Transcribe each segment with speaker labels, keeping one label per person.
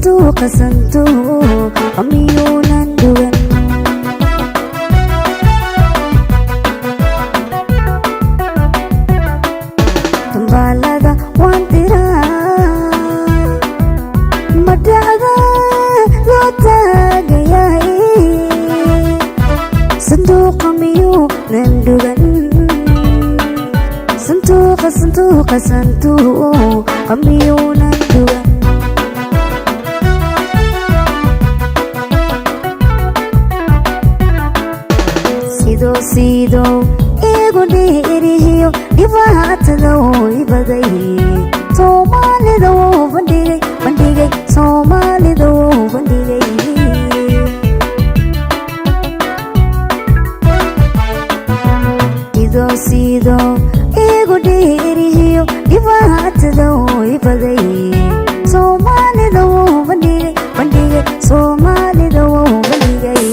Speaker 1: santuuqa santuuqa miyuunan dhugan dambaalada waan diraa madhacda loo taagayahay sanduuqa miyuunan dhugan santuuqa santuuqa santuuqa miyuunan dhugan sidoo igu dhiirihiyo dhibaatada way baday soomaalida wuu bandhigay soomaalida wuu bandhigay sidoo igu dhiirihiyo dhibaatada way baday soomaalida wuu bandhigay soomaalida wuu bandhigay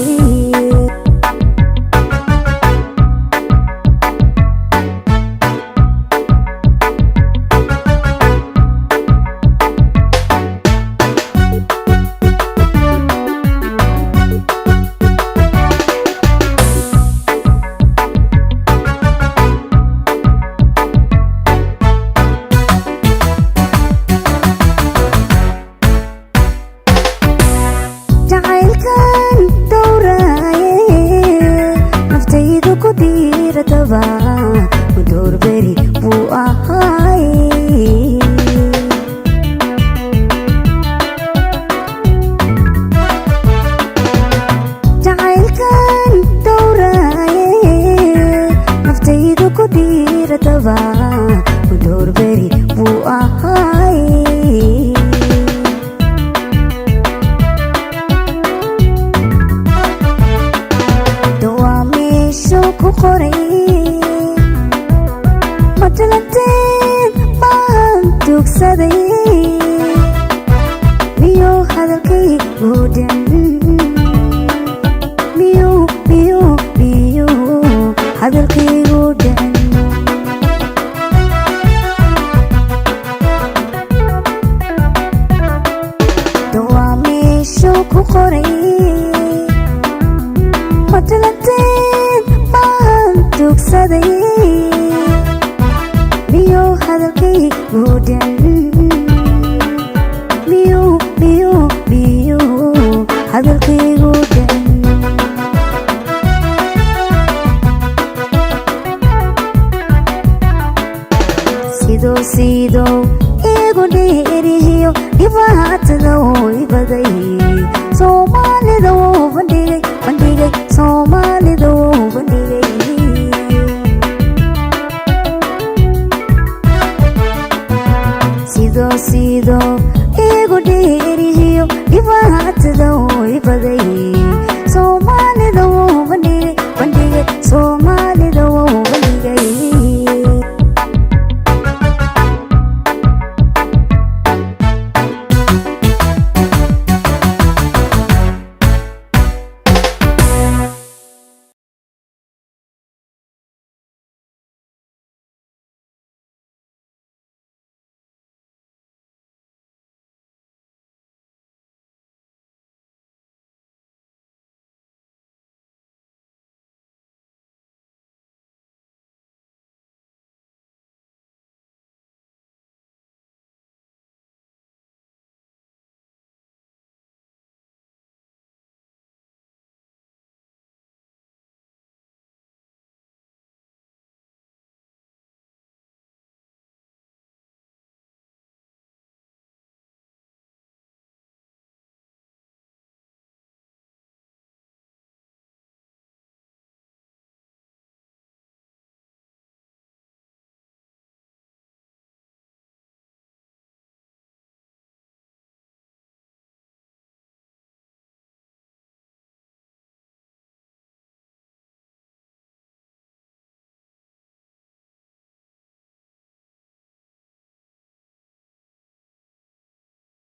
Speaker 1: jacaylkan dhowraaye naftaydu ku dhiirataba dhowr beri buu ahaaye jacaylkan dhowraaye naftaydu ku dhiirataba dhowr beri buu ahaaye ku qoray matalanteen baan tugsaday miyuu hadalkaygu dhan miyuu hadalkaygu dhan dawaa meeshuu ku qoray matalanteen tugsaday miyuu hadalkaygu dhan miyuu hadalkaygu